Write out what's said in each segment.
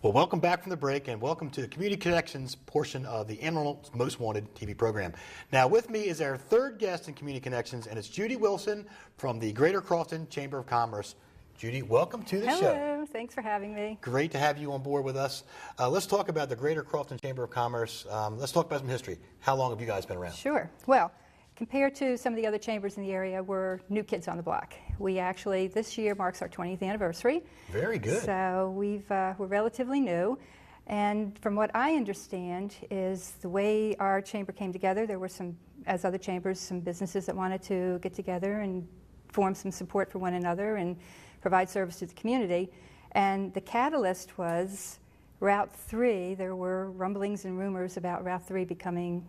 Well, welcome back from the break and welcome to the Community Connections portion of the Amarillo's Most Wanted TV program. Now, with me is our third guest in Community Connections, and it's Judy Wilson from the Greater Crofton Chamber of Commerce. Judy, welcome to the show. Hello, thanks for having me. Great to have you on board with us. Let's talk about the Greater Crofton Chamber of Commerce. Let's talk about some history. How long have you guys been around? Sure. Well, compared to some of the other chambers in the area, we're new kids on the block. We actually, this year marks our 20th anniversary. Very good. So we're relatively new. And from what I understand is the way our chamber came together, there were some, as other chambers, some businesses that wanted to get together and form some support for one another and provide service to the community. And the catalyst was Route 3. There were rumblings and rumors about Route 3 becoming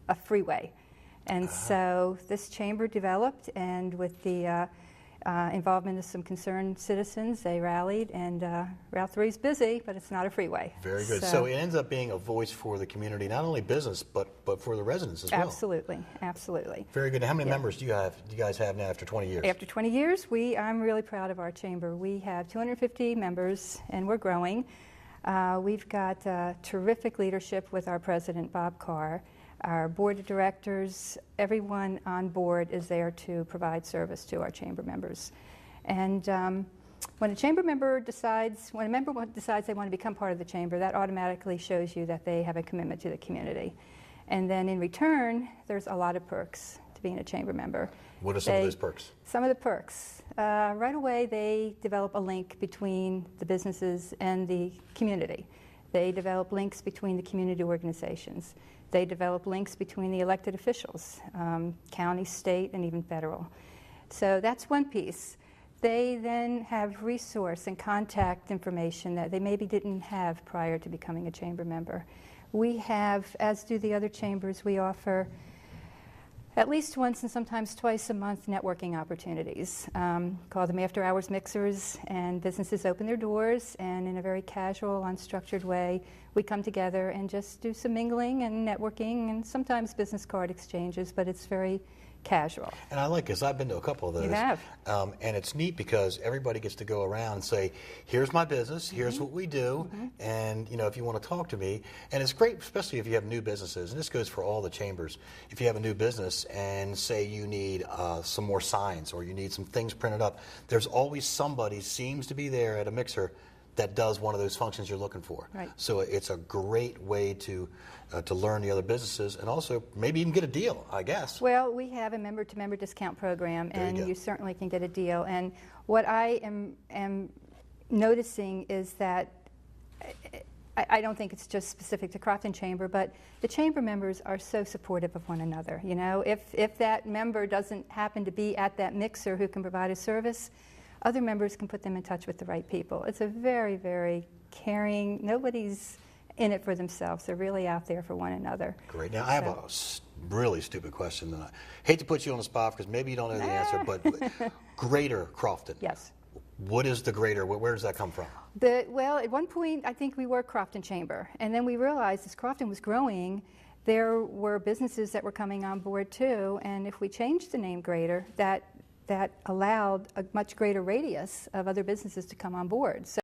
a freeway. And so this chamber developed, and with the involvement of some concerned citizens, they rallied, and Route 3 is busy, but it's not a freeway. Very good. So it ends up being a voice for the community, not only business, but for the residents as well. Absolutely, absolutely. Very good. How many members do you guys have now after 20 years? After 20 years, I'm really proud of our chamber. We have 250 members, and we're growing. We've got terrific leadership with our president, Bob Carr. Our board of directors, everyone on board is there to provide service to our chamber members. And when a member decides they want to become part of the chamber, that automatically shows you that they have a commitment to the community. And then in return, there's a lot of perks to being a chamber member. What are some of those perks? Some of the perks. Right away, they develop a link between the businesses and the community. They develop links between the community organizations. They develop links between the elected officials, county, state, and even federal. So that's one piece. They then have resource and contact information that they maybe didn't have prior to becoming a chamber member. We have, as do the other chambers, we offer at least once and sometimes twice a month networking opportunities. Call them after-hours mixers, and businesses open their doors, and in a very casual, unstructured way, we come together and just do some mingling and networking and sometimes business card exchanges, but it's very casual. And I like this. I've been to a couple of those. You have. And it's neat because everybody gets to go around and say, here's my business, here's what we do, and if you want to talk to me. And it's great, especially if you have new businesses, and this goes for all the chambers. If you have a new business and say you need some more signs or you need some things printed up, there's always somebody seems to be there at a mixer that does one of those functions you're looking for. Right. So it's a great way to learn the other businesses and also maybe even get a deal, I guess. Well, we have a member-to-member discount program, and you certainly can get a deal. And what I am noticing is that I don't think it's just specific to Crofton Chamber, but the chamber members are so supportive of one another. If that member doesn't happen to be at that mixer who can provide a service, other members can put them in touch with the right people. It's a very, very caring, nobody's in it for themselves. They're really out there for one another. Great. Now, I have a really stupid question. And I hate to put you on the spot because maybe you don't know the answer, but Greater Crofton. Yes. What is the Greater? Where does that come from? Well, at one point, I think we were Crofton Chamber. And then we realized as Crofton was growing, there were businesses that were coming on board too. And if we changed the name Greater, that allowed a much greater radius of other businesses to come on board. So